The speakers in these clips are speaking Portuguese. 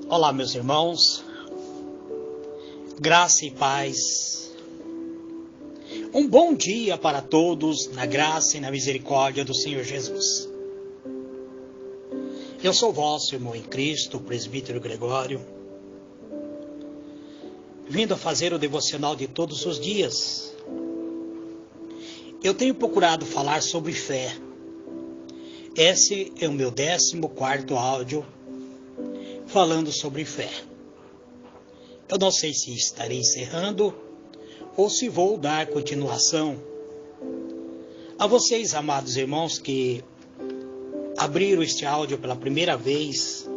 Olá, meus irmãos, graça e paz. Um bom dia para todos, na graça e na misericórdia do Senhor Jesus. Eu sou vosso irmão em Cristo, o presbítero Gregório, vindo a fazer o devocional de todos os dias. Eu tenho procurado falar sobre fé. Esse é o meu 14º áudio falando sobre fé. Eu não sei se estarei encerrando ou se vou dar continuação a vocês, amados irmãos, que abriram este áudio pela primeira vez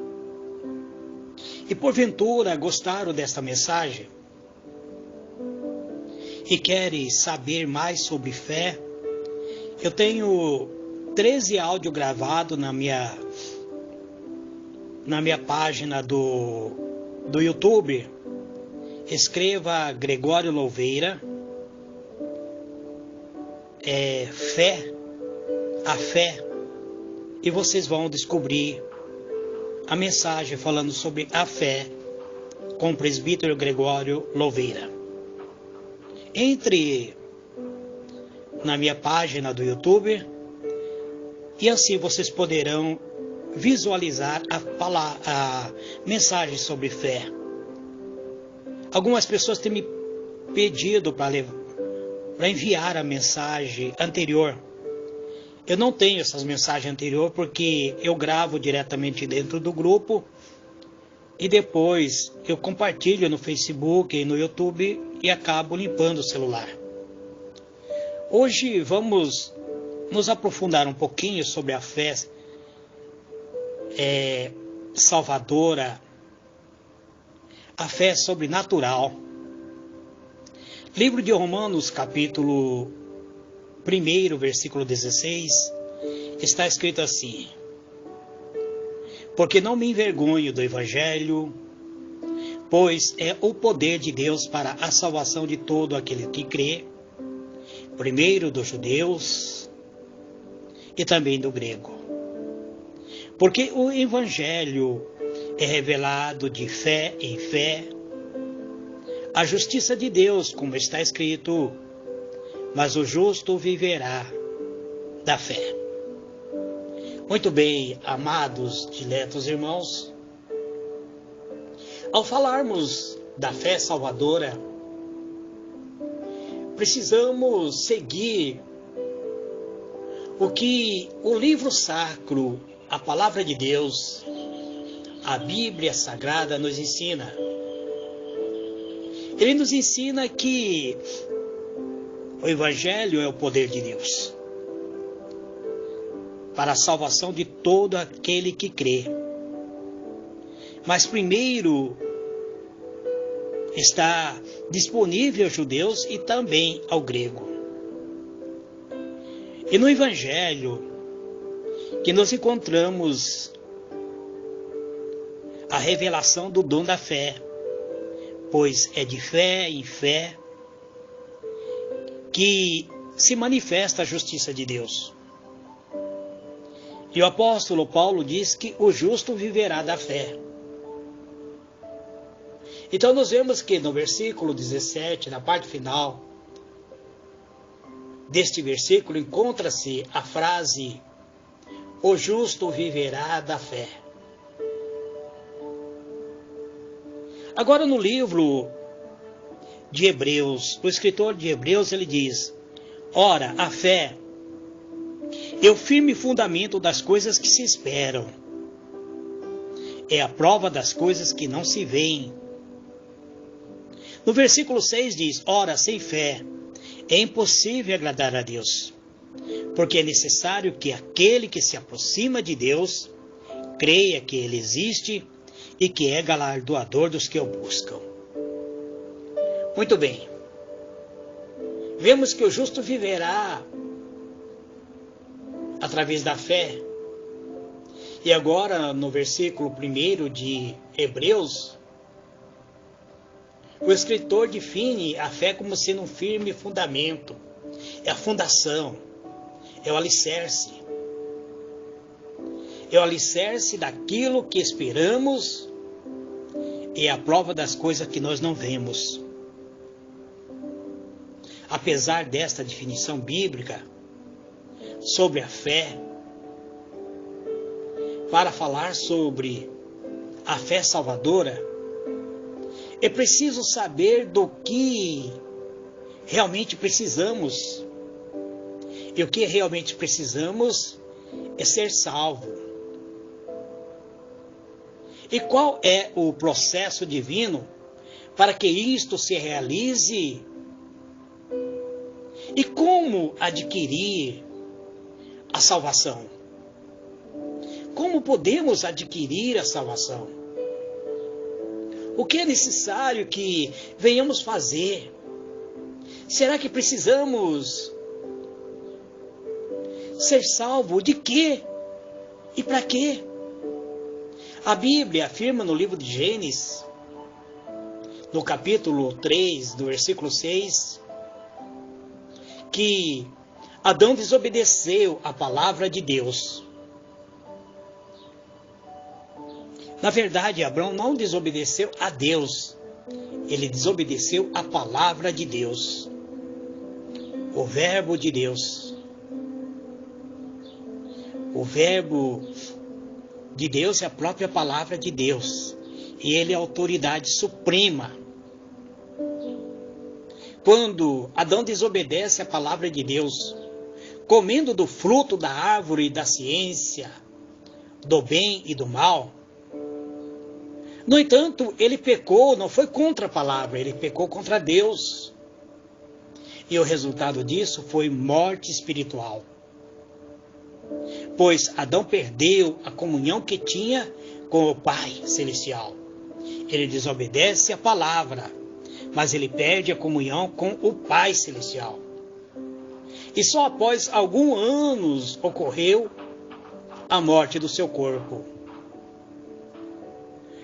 e porventura gostaram desta mensagem e querem saber mais sobre fé. Eu tenho 13 áudios gravados na minha página do YouTube. Escreva Gregório Louveira, a fé, e vocês vão descobrir a mensagem falando sobre a fé com o presbítero Gregório Louveira. Entre na minha página do YouTube e assim vocês poderão visualizar a mensagem sobre fé. Algumas pessoas têm me pedido para enviar a mensagem anterior. Eu não tenho essas mensagens anteriores porque eu gravo diretamente dentro do grupo e depois eu compartilho no Facebook e no YouTube e acabo limpando o celular. Hoje vamos nos aprofundar um pouquinho sobre a fé salvadora, a fé sobrenatural. Livro de Romanos, capítulo 1, versículo 16, está escrito assim: porque não me envergonho do Evangelho, pois é o poder de Deus para a salvação de todo aquele que crê, primeiro dos judeus e também do grego. Porque o Evangelho é revelado de fé em fé, a justiça de Deus, como está escrito, mas o justo viverá da fé. Muito bem, amados, diletos irmãos, ao falarmos da fé salvadora, precisamos seguir o que o livro sacro, a palavra de Deus, a Bíblia Sagrada nos ensina. Ele nos ensina que o Evangelho é o poder de Deus para a salvação de todo aquele que crê. Mas primeiro está disponível aos judeus e também ao grego. E no Evangelho que nós encontramos a revelação do dom da fé, pois é de fé em fé que se manifesta a justiça de Deus. E o apóstolo Paulo diz que o justo viverá da fé. Então nós vemos que no versículo 17, na parte final deste versículo, encontra-se a frase: o justo viverá da fé. Agora no livro de Hebreus, o escritor de Hebreus, ele diz: ora, a fé é o firme fundamento das coisas que se esperam, é a prova das coisas que não se veem. No versículo 6 diz: ora, sem fé é impossível agradar a Deus, porque é necessário que aquele que se aproxima de Deus creia que Ele existe e que é galardoador dos que o buscam. Muito bem. Vemos que o justo viverá através da fé. E agora, no versículo 1 de Hebreus, o escritor define a fé como sendo um firme fundamento. É a fundação, é o alicerce. É o alicerce daquilo que esperamos é a prova das coisas que nós não vemos. Apesar desta definição bíblica sobre a fé, para falar sobre a fé salvadora, é preciso saber do que realmente precisamos. E o que realmente precisamos é ser salvo. E qual é o processo divino para que isto se realize? E como adquirir a salvação? Como podemos adquirir a salvação? O que é necessário que venhamos fazer? Será que precisamos ser salvo de quê? E para quê? A Bíblia afirma no livro de Gênesis, no capítulo 3, do versículo 6, que Adão desobedeceu a palavra de Deus. Na verdade, Abraão não desobedeceu a Deus, ele desobedeceu a palavra de Deus, o verbo de Deus. O verbo de Deus é a própria palavra de Deus, e ele é a autoridade suprema. Quando Adão desobedece a palavra de Deus, comendo do fruto da árvore da ciência, do bem e do mal, no entanto, ele pecou, não foi contra a palavra, ele pecou contra Deus. E o resultado disso foi morte espiritual. Pois Adão perdeu a comunhão que tinha com o Pai Celestial. Ele desobedece a palavra, mas ele perde a comunhão com o Pai Celestial. E só após alguns anos ocorreu a morte do seu corpo.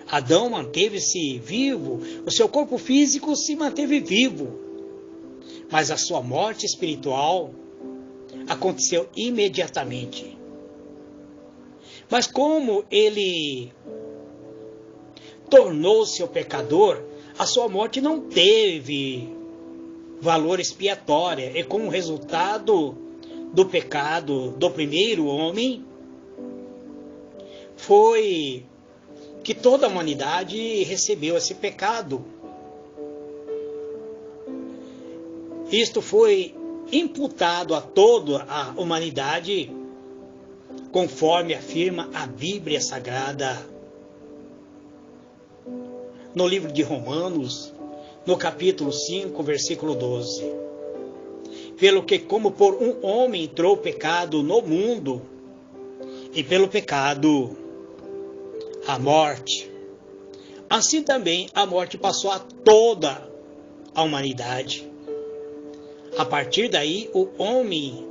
Adão manteve-se vivo, o seu corpo físico se manteve vivo, mas a sua morte espiritual aconteceu imediatamente. Mas como ele tornou-se o pecador, a sua morte não teve valor expiatório. E como resultado do pecado do primeiro homem, foi que toda a humanidade recebeu esse pecado. Isto foi imputado a toda a humanidade, conforme afirma a Bíblia Sagrada. No livro de Romanos, no capítulo 5, versículo 12. Pelo que como por um homem entrou o pecado no mundo, e pelo pecado a morte, assim também a morte passou a toda a humanidade. A partir daí, o homem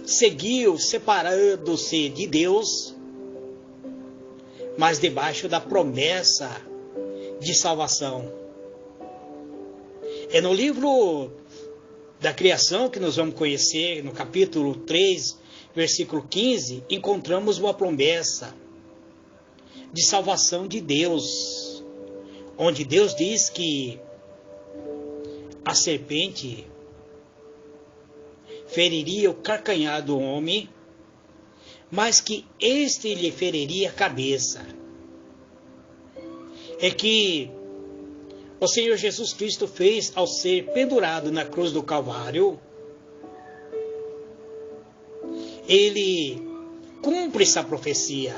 seguiu separando-se de Deus, mas debaixo da promessa de salvação. É no livro da criação que nós vamos conhecer, no capítulo 3, versículo 15, encontramos uma promessa de salvação de Deus, onde Deus diz que a serpente feriria o calcanhar do homem, mas que este lhe feriria a cabeça. É que o Senhor Jesus Cristo fez ao ser pendurado na cruz do Calvário. Ele cumpre essa profecia.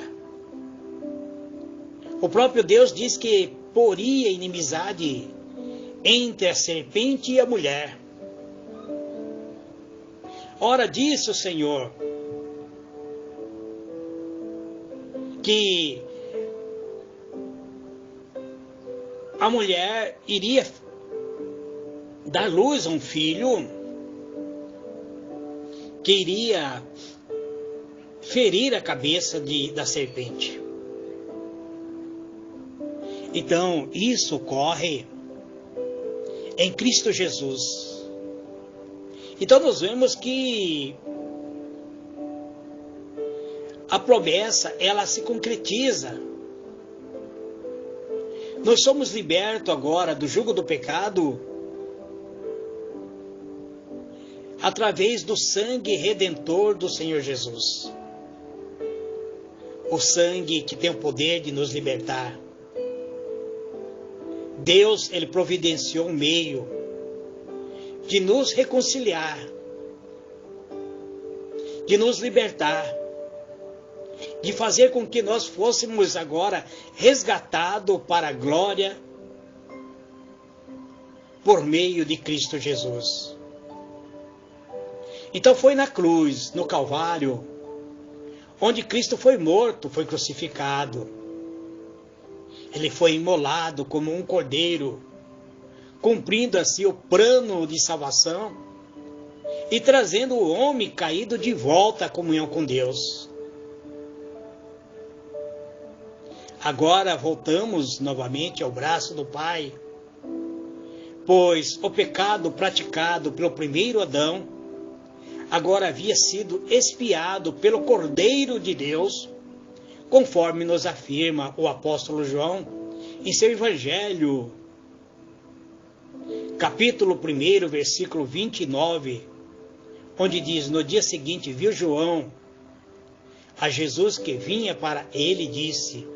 O próprio Deus diz que poria inimizade entre a serpente e a mulher. Ora disse o Senhor que a mulher iria dar luz a um filho que iria ferir a cabeça da serpente. Então, isso ocorre em Cristo Jesus. Então, nós vemos que a promessa, ela se concretiza Nós somos libertos agora do jugo do pecado através do sangue redentor do Senhor Jesus. O sangue que tem o poder de nos libertar. Deus, Ele providenciou um meio de nos reconciliar, de nos libertar, de fazer com que nós fôssemos agora resgatados para a glória por meio de Cristo Jesus. Então foi na cruz, no Calvário, onde Cristo foi morto, foi crucificado. Ele foi imolado como um cordeiro, cumprindo assim o plano de salvação e trazendo o homem caído de volta à comunhão com Deus. Agora voltamos novamente ao braço do Pai, pois o pecado praticado pelo primeiro Adão agora havia sido expiado pelo Cordeiro de Deus, conforme nos afirma o apóstolo João em seu Evangelho, capítulo 1, versículo 29, onde diz: no dia seguinte viu João a Jesus que vinha para ele e disse: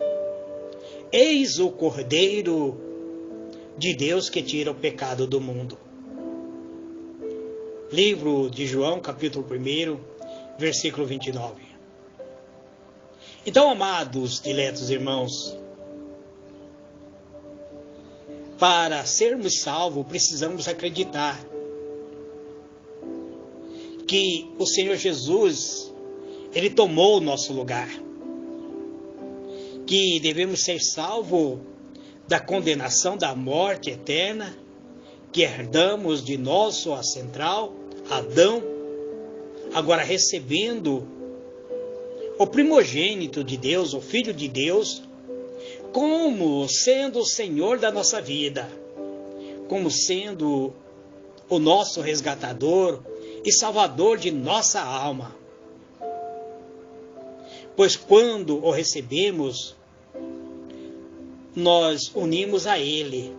eis o Cordeiro de Deus que tira o pecado do mundo. Livro de João, capítulo 1, versículo 29. Então, amados, diletos irmãos, para sermos salvos, precisamos acreditar que o Senhor Jesus, Ele tomou o nosso lugar. Que devemos ser salvos da condenação da morte eterna, que herdamos de nosso ancestral, Adão, agora recebendo o primogênito de Deus, o Filho de Deus, como sendo o Senhor da nossa vida, como sendo o nosso resgatador e salvador de nossa alma. Pois quando o recebemos, nós unimos a Ele.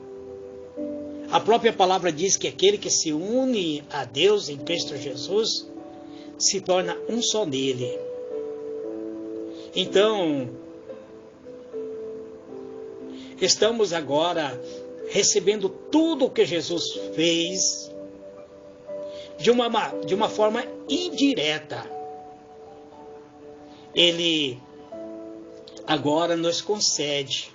A própria palavra diz que aquele que se une a Deus em Cristo Jesus se torna um só nele. Então, estamos agora recebendo tudo o que Jesus fez de uma forma indireta. Ele agora nos concede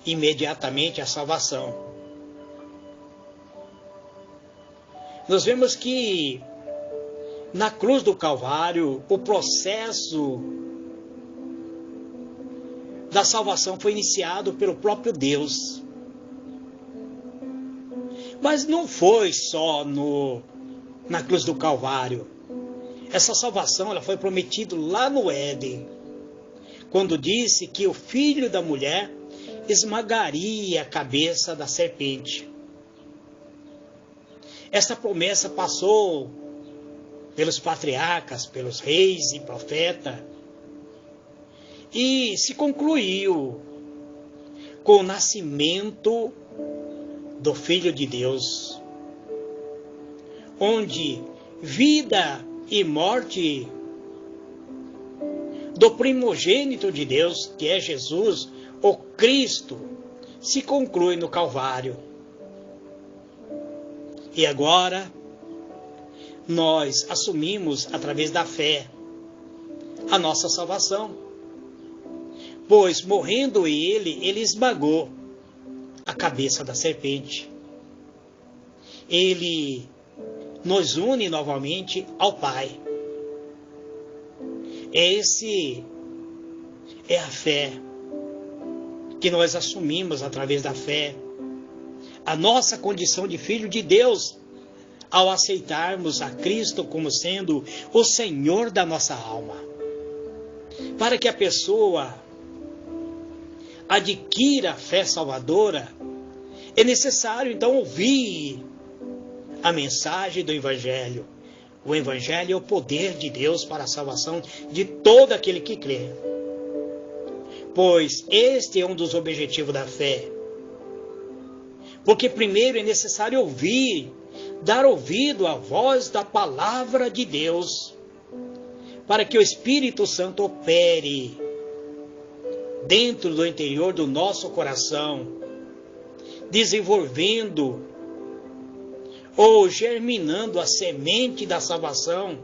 imediatamente a salvação. Nós vemos que na cruz do Calvário o processo da salvação foi iniciado pelo próprio Deus. Mas não foi só na cruz do Calvário. Essa salvação ela foi prometida lá no Éden, quando disse que o filho da mulher esmagaria a cabeça da serpente. Essa promessa passou pelos patriarcas, pelos reis e profetas, e se concluiu com o nascimento do Filho de Deus, onde vida e morte do primogênito de Deus, que é Jesus, o Cristo, se conclui no Calvário. E agora, nós assumimos, através da fé, a nossa salvação. Pois, morrendo ele esmagou a cabeça da serpente. Ele nos une novamente ao Pai. Esse é a fé que nós assumimos através da fé. A nossa condição de filho de Deus, ao aceitarmos a Cristo como sendo o Senhor da nossa alma. Para que a pessoa adquira a fé salvadora, é necessário então ouvir a mensagem do Evangelho. O Evangelho é o poder de Deus para a salvação de todo aquele que crê. pois este é um dos objetivos da fé. Porque primeiro é necessário ouvir, dar ouvido à voz da palavra de Deus, para que o Espírito Santo opere dentro do interior do nosso coração, desenvolvendo ou germinando a semente da salvação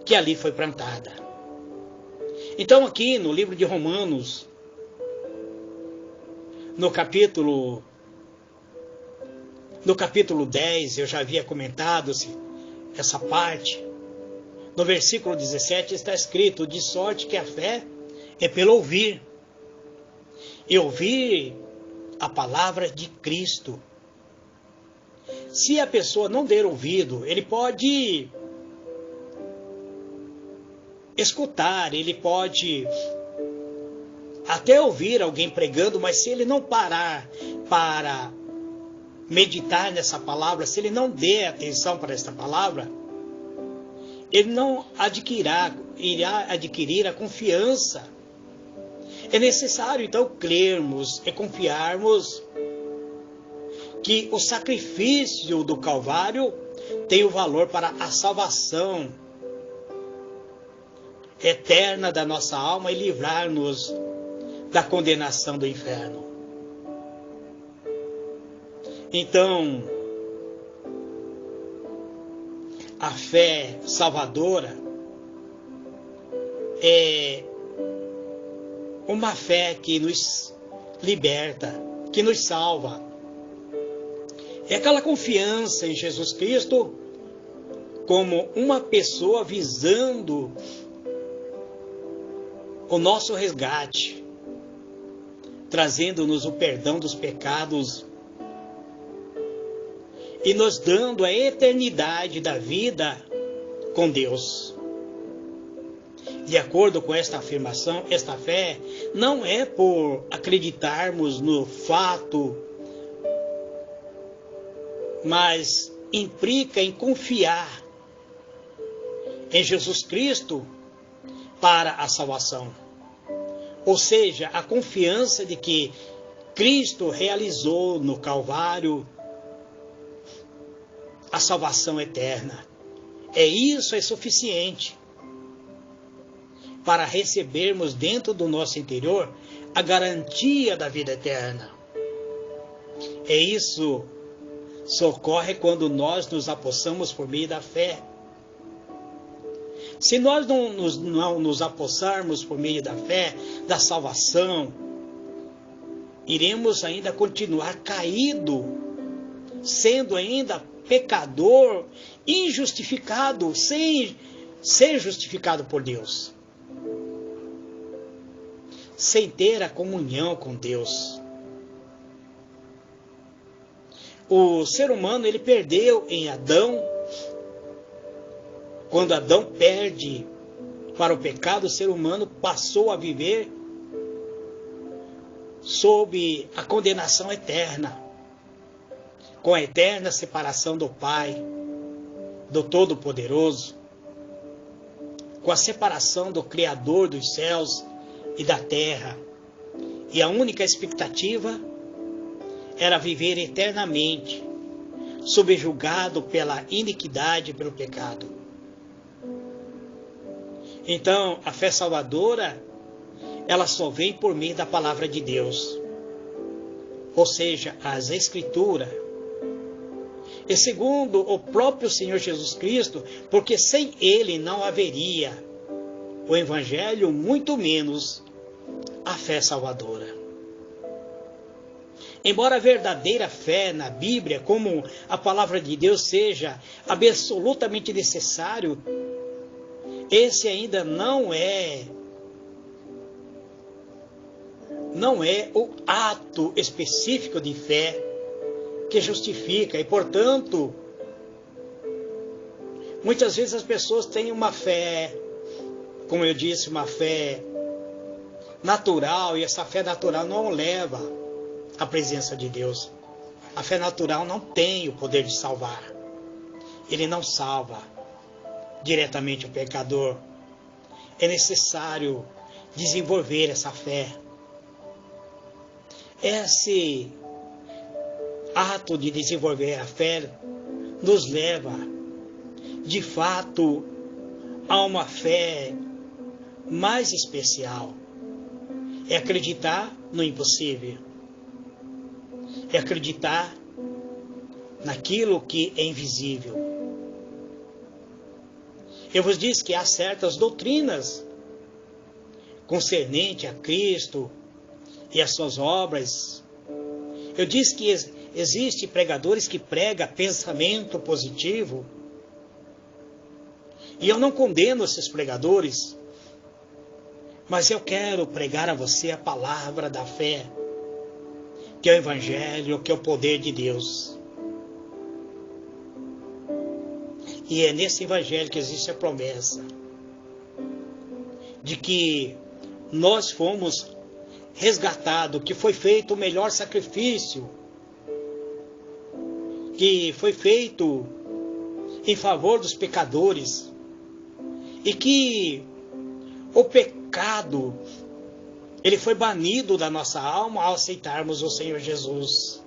que ali foi plantada. Então aqui no livro de Romanos, no capítulo 10, eu já havia comentado essa parte. No versículo 17 está escrito: de sorte que a fé é pelo ouvir, e ouvir a palavra de Cristo. Se a pessoa não der ouvido, ele pode escutar, ele pode até ouvir alguém pregando, mas se ele não parar para meditar nessa palavra, se ele não der atenção para esta palavra, ele não irá adquirir a confiança. É necessário, então, crermos e confiarmos que o sacrifício do Calvário tem o valor para a salvação eterna da nossa alma e livrar-nos da condenação do inferno. Então, a fé salvadora é uma fé que nos liberta, que nos salva. É aquela confiança em Jesus Cristo como uma pessoa visando o nosso resgate, trazendo-nos o perdão dos pecados e nos dando a eternidade da vida com Deus. De acordo com esta afirmação, esta fé não é por acreditarmos no fato, mas implica em confiar em Jesus Cristo para a salvação. Ou seja, a confiança de que Cristo realizou no Calvário a salvação eterna. Isso é suficiente para recebermos dentro do nosso interior a garantia da vida eterna. Isso só ocorre quando nós nos apossamos por meio da fé. Se nós não nos apossarmos por meio da fé, da salvação, iremos ainda continuar caído, sendo ainda pecador, injustificado, sem ser justificado por Deus, sem ter a comunhão com Deus. O ser humano, ele perdeu em Adão. Quando Adão perde para o pecado, o ser humano passou a viver sob a condenação eterna, com a eterna separação do Pai, do Todo-Poderoso, com a separação do Criador dos céus e da terra. E a única expectativa era viver eternamente, subjugado pela iniquidade e pelo pecado. Então, a fé salvadora, ela só vem por meio da palavra de Deus, ou seja, as Escrituras. E segundo o próprio Senhor Jesus Cristo, porque sem Ele não haveria o Evangelho, muito menos a fé salvadora. Embora a verdadeira fé na Bíblia, como a palavra de Deus, seja absolutamente necessário, esse ainda não é o ato específico de fé que justifica. E, portanto, muitas vezes as pessoas têm uma fé, como eu disse, uma fé natural, e essa fé natural não leva à presença de Deus. A fé natural não tem o poder de salvar. Ele não salva diretamente o pecador. É necessário desenvolver essa fé Esse ato de desenvolver a fé nos leva, de fato, a uma fé mais especial. É acreditar no impossível. É acreditar naquilo que é invisível. Eu vos disse que há certas doutrinas concernente a Cristo e as suas obras. Eu disse que existem pregadores que pregam pensamento positivo. E eu não condeno esses pregadores, mas eu quero pregar a você a palavra da fé, que é o Evangelho, que é o poder de Deus. E é nesse Evangelho que existe a promessa de que nós fomos resgatados, que foi feito o melhor sacrifício, que foi feito em favor dos pecadores, e que o pecado, ele foi banido da nossa alma ao aceitarmos o Senhor Jesus.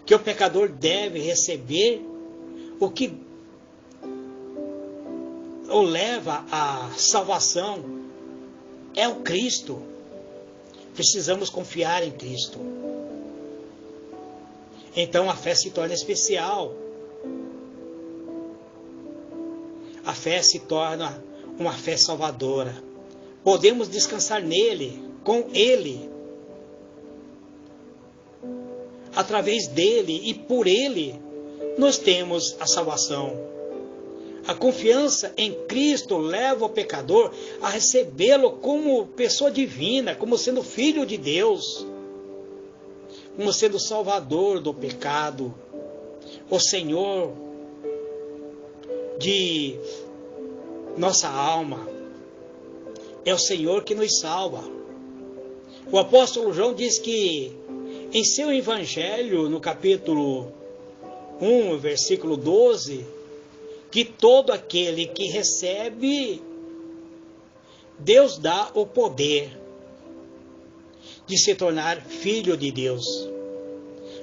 Que o pecador deve receber o que o leva à salvação é o Cristo. Precisamos confiar em Cristo. Então a fé se torna especial. A fé se torna uma fé salvadora. Podemos descansar nele, com ele, através dele e por ele, nós temos a salvação. A confiança em Cristo leva o pecador a recebê-lo como pessoa divina, como sendo filho de Deus, como sendo o salvador do pecado, o Senhor de nossa alma. É o Senhor que nos salva. O apóstolo João diz que em seu evangelho, no capítulo 1, versículo 12, que todo aquele que recebe, Deus dá o poder de se tornar filho de Deus.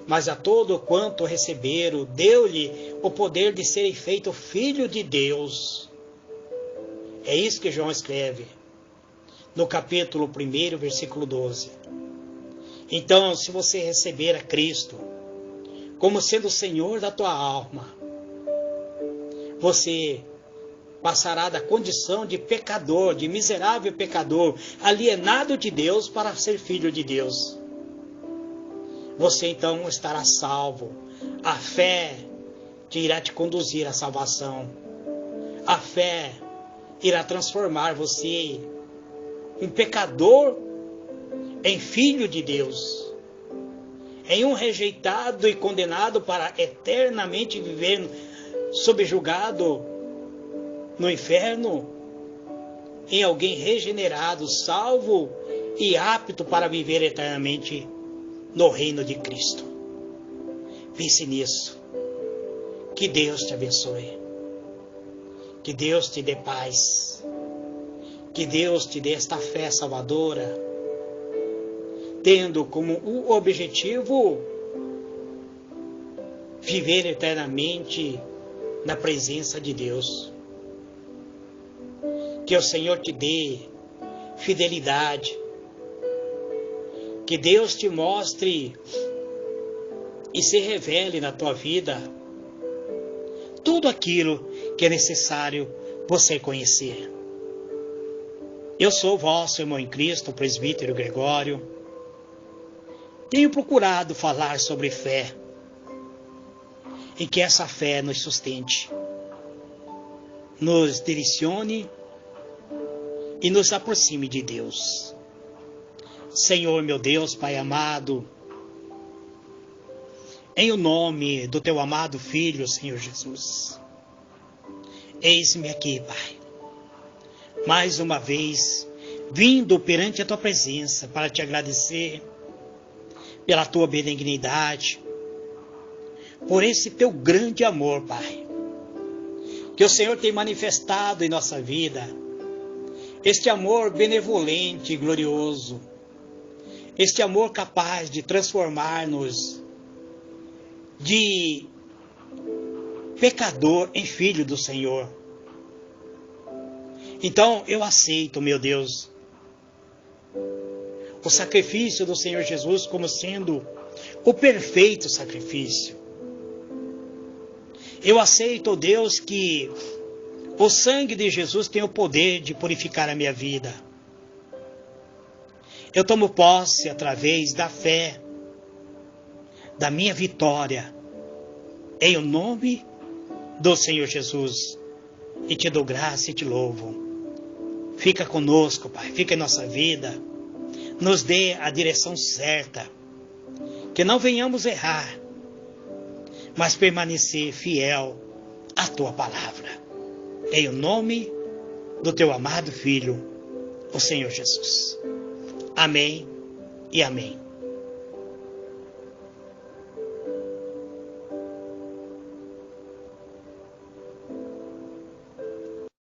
Mas a todo quanto receberam, deu-lhe o poder de serem feito filho de Deus. É isso que João escreve no capítulo 1, versículo 12. Então, se você receber a Cristo como sendo o Senhor da tua alma, você passará da condição de pecador, de miserável pecador, alienado de Deus, para ser filho de Deus. Você então estará salvo. A fé que irá te conduzir à salvação. A fé irá transformar você, um pecador, em filho de Deus. Em um rejeitado e condenado para eternamente viver subjugado no inferno, em alguém regenerado, salvo e apto para viver eternamente no reino de Cristo. Pense nisso. Que Deus te abençoe. Que Deus te dê paz. Que Deus te dê esta fé salvadora, tendo como o objetivo viver eternamente na presença de Deus. Que o Senhor te dê fidelidade. Que Deus te mostre e se revele na tua vida tudo aquilo que é necessário você conhecer. Eu sou vosso irmão em Cristo, o presbítero Gregório. Tenho procurado falar sobre fé e que essa fé nos sustente, nos direcione e nos aproxime de Deus. Senhor, meu Deus, Pai amado, em o nome do Teu amado Filho, Senhor Jesus, eis-me aqui, Pai, mais uma vez, vindo perante a Tua presença para Te agradecer pela Tua benignidade, por esse Teu grande amor, Pai, que o Senhor tem manifestado em nossa vida, este amor benevolente e glorioso, Este amor capaz de transformar-nos de pecador em filho do Senhor. Então eu aceito, meu Deus, o sacrifício do Senhor Jesus como sendo o perfeito sacrifício. Eu aceito, ó Deus, que o sangue de Jesus tem o poder de purificar a minha vida. Eu tomo posse através da fé, da minha vitória, em o nome do Senhor Jesus. E te dou graça e te louvo. Fica conosco, Pai, fica em nossa vida. Nos dê a direção certa. Que não venhamos errar, mas permanecer fiel à Tua palavra. Em o nome do Teu amado Filho, o Senhor Jesus. Amém e amém.